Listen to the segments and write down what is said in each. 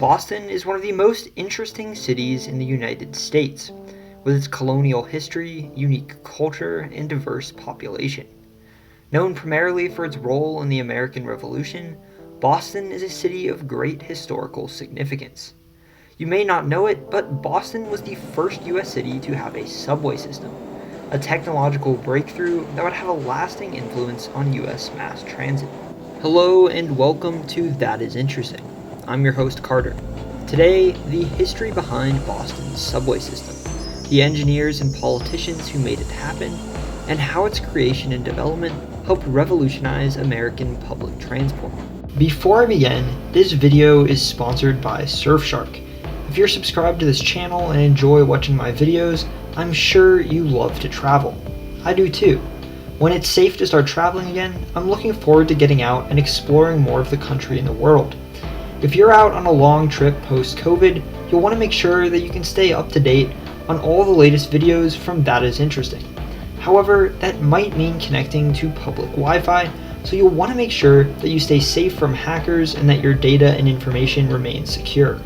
Boston is one of the most interesting cities in the United States, with its colonial history, unique culture, and diverse population. Known primarily for its role in the American Revolution, Boston is a city of great historical significance. You may not know it, but Boston was the first U.S. city to have a subway system, a technological breakthrough that would have a lasting influence on U.S. mass transit. Hello and welcome to That Is Interesting. I'm your host Carter. Today, the history behind Boston's subway system, the engineers and politicians who made it happen, and how its creation and development helped revolutionize American public transport. Before I begin, this video is sponsored by Surfshark. If you're subscribed to this channel and enjoy watching my videos, I'm sure you love to travel. I do too. When it's safe to start traveling again, I'm looking forward to getting out and exploring more of the country and the world. If you're out on a long trip post-COVID, you'll want to make sure that you can stay up to date on all the latest videos from That Is Interesting. However, that might mean connecting to public Wi-Fi, so you'll want to make sure that you stay safe from hackers and that your data and information remain secure.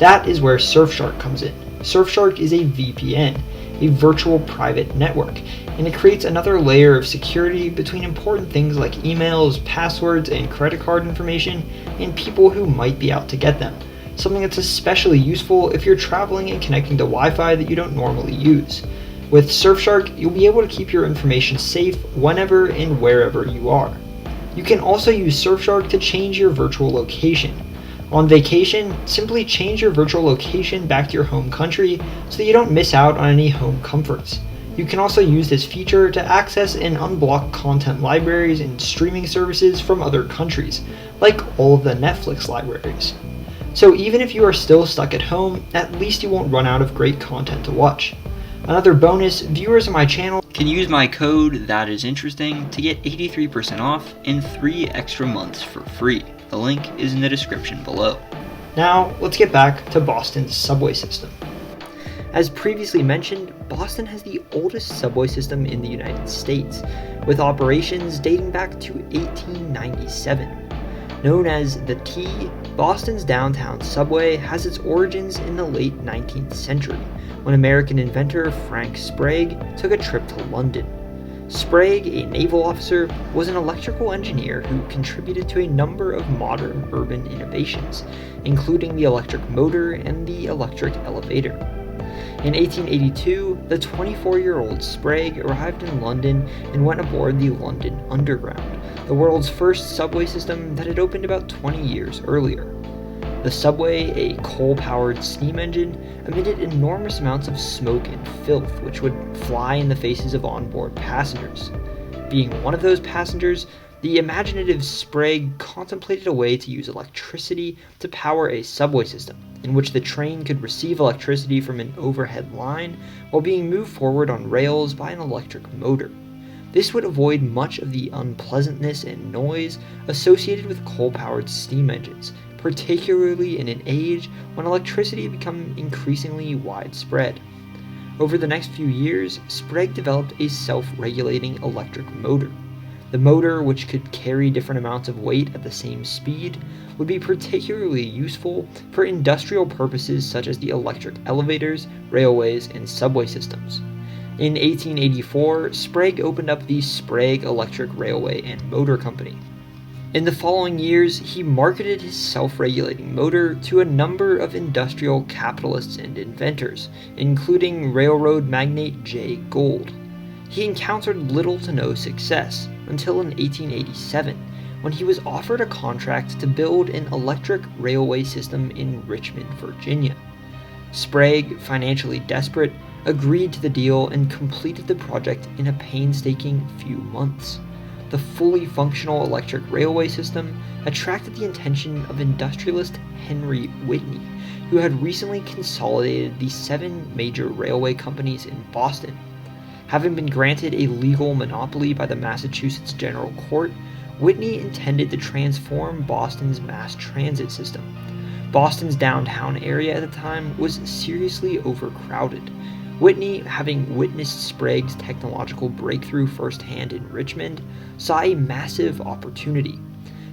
That is where Surfshark comes in. Surfshark is a VPN, a virtual private network, and it creates another layer of security between important things like emails, passwords, and credit card information, and people who might be out to get them. Something that's especially useful if you're traveling and connecting to Wi-Fi that you don't normally use. With Surfshark, you'll be able to keep your information safe whenever and wherever you are. You can also use Surfshark to change your virtual location. On vacation, simply change your virtual location back to your home country so that you don't miss out on any home comforts. You can also use this feature to access and unblock content libraries and streaming services from other countries, like all of the Netflix libraries. So even if you are still stuck at home, at least you won't run out of great content to watch. Another bonus, viewers of my channel can use my code THATISINTERESTING to get 83% off and 3 extra months for free. The link is in the description below. Now, let's get back to Boston's subway system. As previously mentioned, Boston has the oldest subway system in the United States, with operations dating back to 1897. Known as the T, Boston's downtown subway has its origins in the late 19th century, when American inventor Frank Sprague took a trip to London. Sprague, a naval officer, was an electrical engineer who contributed to a number of modern urban innovations, including the electric motor and the electric elevator. In 1882, the 24-year-old Sprague arrived in London and went aboard the London Underground, the world's first subway system that had opened about 20 years earlier. The subway, a coal-powered steam engine, emitted enormous amounts of smoke and filth which would fly in the faces of onboard passengers. Being one of those passengers, the imaginative Sprague contemplated a way to use electricity to power a subway system, in which the train could receive electricity from an overhead line while being moved forward on rails by an electric motor. This would avoid much of the unpleasantness and noise associated with coal-powered steam engines, particularly in an age when electricity had become increasingly widespread. Over the next few years, Sprague developed a self-regulating electric motor. The motor, which could carry different amounts of weight at the same speed, would be particularly useful for industrial purposes such as the electric elevators, railways, and subway systems. In 1884, Sprague opened up the Sprague Electric Railway and Motor Company. In the following years, he marketed his self-regulating motor to a number of industrial capitalists and inventors, including railroad magnate Jay Gould. He encountered little to no success until in 1887, when he was offered a contract to build an electric railway system in Richmond, Virginia. Sprague, financially desperate, agreed to the deal and completed the project in a painstaking few months. The fully functional electric railway system attracted the attention of industrialist Henry Whitney, who had recently consolidated the 7 major railway companies in Boston. Having been granted a legal monopoly by the Massachusetts General Court, Whitney intended to transform Boston's mass transit system. Boston's downtown area at the time was seriously overcrowded. Whitney, having witnessed Sprague's technological breakthrough firsthand in Richmond, saw a massive opportunity.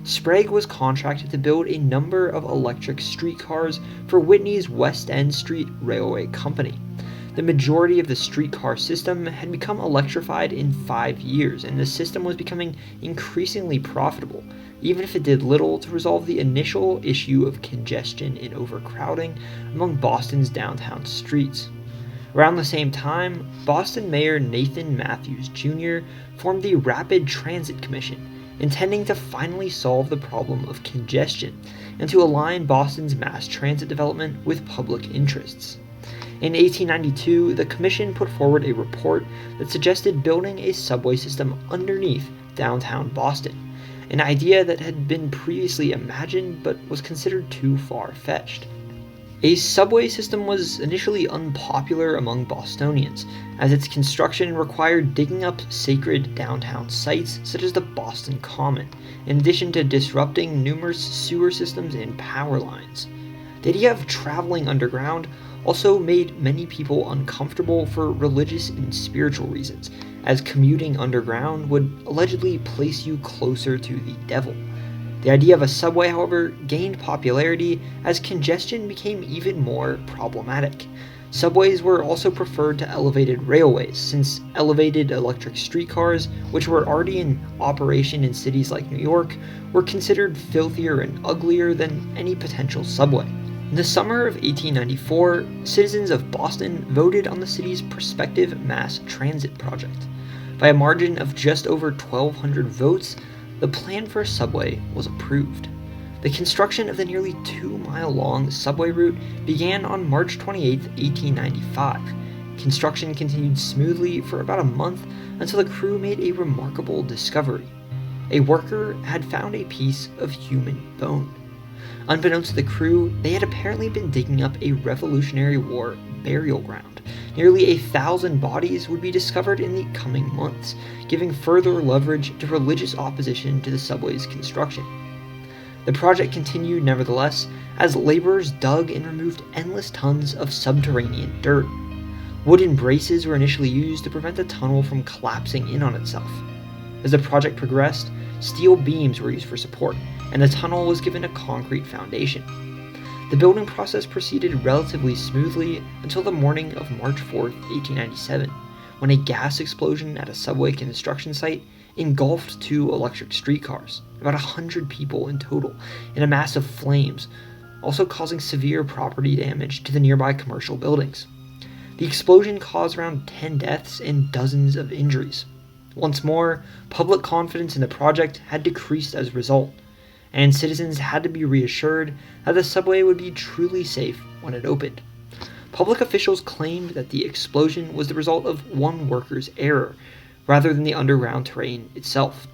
Sprague was contracted to build a number of electric streetcars for Whitney's West End Street Railway Company. The majority of the streetcar system had become electrified in 5 years, and the system was becoming increasingly profitable, even if it did little to resolve the initial issue of congestion and overcrowding among Boston's downtown streets. Around the same time, Boston Mayor Nathan Matthews Jr. formed the Rapid Transit Commission, intending to finally solve the problem of congestion and to align Boston's mass transit development with public interests. In 1892, the commission put forward a report that suggested building a subway system underneath downtown Boston, an idea that had been previously imagined but was considered too far-fetched. A subway system was initially unpopular among Bostonians, as its construction required digging up sacred downtown sites such as the Boston Common, in addition to disrupting numerous sewer systems and power lines. The idea of traveling underground also made many people uncomfortable for religious and spiritual reasons, as commuting underground would allegedly place you closer to the devil. The idea of a subway, however, gained popularity as congestion became even more problematic. Subways were also preferred to elevated railways, since elevated electric streetcars, which were already in operation in cities like New York, were considered filthier and uglier than any potential subway. In the summer of 1894, citizens of Boston voted on the city's prospective mass transit project. By a margin of just over 1,200 votes, the plan for a subway was approved. The construction of the nearly 2-mile-long subway route began on March 28, 1895. Construction continued smoothly for about a month until the crew made a remarkable discovery. A worker had found a piece of human bone. Unbeknownst to the crew, they had apparently been digging up a Revolutionary War burial ground. Nearly 1,000 bodies would be discovered in the coming months, giving further leverage to religious opposition to the subway's construction. The project continued nevertheless, as laborers dug and removed endless tons of subterranean dirt. Wooden braces were initially used to prevent the tunnel from collapsing in on itself. As the project progressed, steel beams were used for support, and the tunnel was given a concrete foundation. The building process proceeded relatively smoothly until the morning of March 4, 1897, when a gas explosion at a subway construction site engulfed 2 electric streetcars, about 100 people in total, in a mass of flames, also causing severe property damage to the nearby commercial buildings. The explosion caused around 10 deaths and dozens of injuries. Once more, public confidence in the project had decreased as a result, and citizens had to be reassured that the subway would be truly safe when it opened. Public officials claimed that the explosion was the result of one worker's error, rather than the underground terrain itself.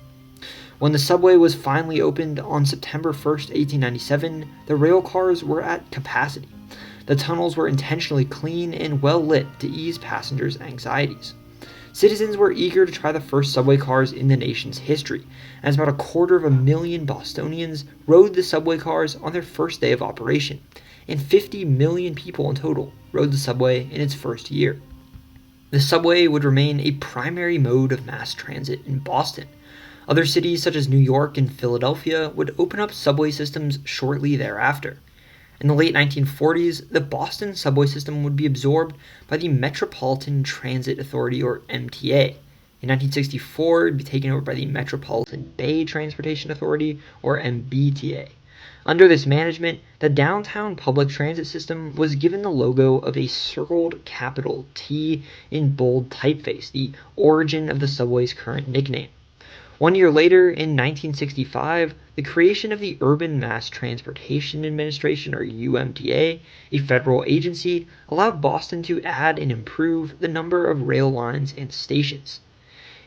When the subway was finally opened on September 1, 1897, the rail cars were at capacity. The tunnels were intentionally clean and well lit to ease passengers' anxieties. Citizens were eager to try the first subway cars in the nation's history, as about 250,000 Bostonians rode the subway cars on their first day of operation, and 50 million people in total rode the subway in its first year. The subway would remain a primary mode of mass transit in Boston. Other cities such as New York and Philadelphia would open up subway systems shortly thereafter. In the late 1940s, the Boston subway system would be absorbed by the Metropolitan Transit Authority, or MTA. In 1964, it would be taken over by the Metropolitan Bay Transportation Authority, or MBTA. Under this management, the downtown public transit system was given the logo of a circled capital T in bold typeface, the origin of the subway's current nickname. 1 year later, in 1965, the creation of the Urban Mass Transportation Administration, or UMTA, a federal agency, allowed Boston to add and improve the number of rail lines and stations.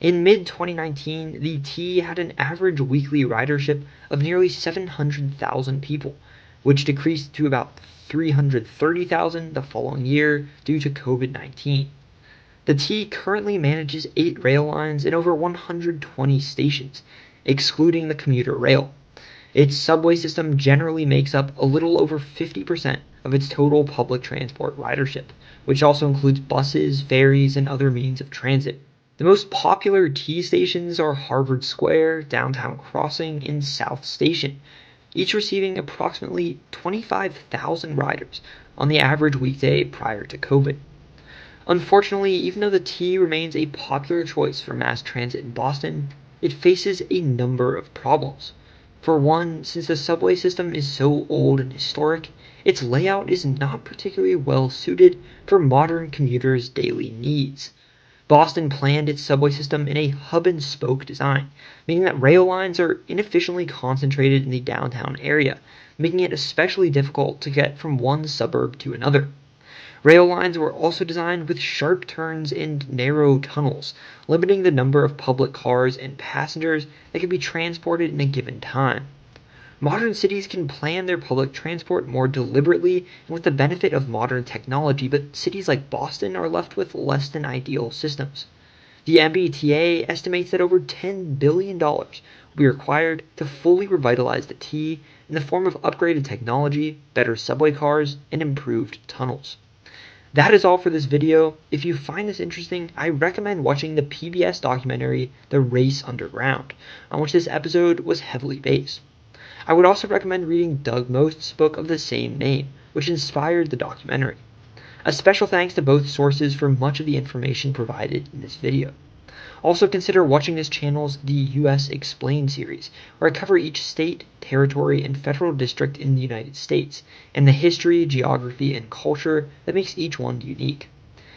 In mid-2019, the T had an average weekly ridership of nearly 700,000 people, which decreased to about 330,000 the following year due to COVID-19. The T currently manages 8 rail lines and over 120 stations, excluding the commuter rail. Its subway system generally makes up a little over 50% of its total public transport ridership, which also includes buses, ferries, and other means of transit. The most popular T stations are Harvard Square, Downtown Crossing, and South Station, each receiving approximately 25,000 riders on the average weekday prior to COVID. Unfortunately, even though the T remains a popular choice for mass transit in Boston, it faces a number of problems. For one, since the subway system is so old and historic, its layout is not particularly well suited for modern commuters' daily needs. Boston planned its subway system in a hub-and-spoke design, meaning that rail lines are inefficiently concentrated in the downtown area, making it especially difficult to get from one suburb to another. Rail lines were also designed with sharp turns and narrow tunnels, limiting the number of public cars and passengers that could be transported in a given time. Modern cities can plan their public transport more deliberately and with the benefit of modern technology, but cities like Boston are left with less than ideal systems. The MBTA estimates that over $10 billion will be required to fully revitalize the T in the form of upgraded technology, better subway cars, and improved tunnels. That is all for this video. If you find this interesting, I recommend watching the PBS documentary The Race Underground, on which this episode was heavily based. I would also recommend reading Doug Most's book of the same name, which inspired the documentary. A special thanks to both sources for much of the information provided in this video. Also consider watching this channel's The US Explained series, where I cover each state, territory, and federal district in the United States, and the history, geography, and culture that makes each one unique.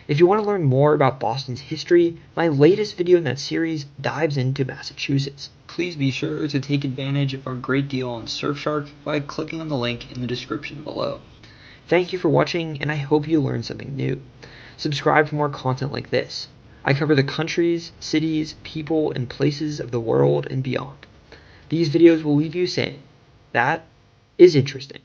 If you want to learn more about Boston's history, my latest video in that series dives into Massachusetts. Please be sure to take advantage of our great deal on Surfshark by clicking on the link in the description below. Thank you for watching, and I hope you learned something new. Subscribe for more content like this. I cover the countries, cities, people, and places of the world and beyond. These videos will leave you saying, that is interesting.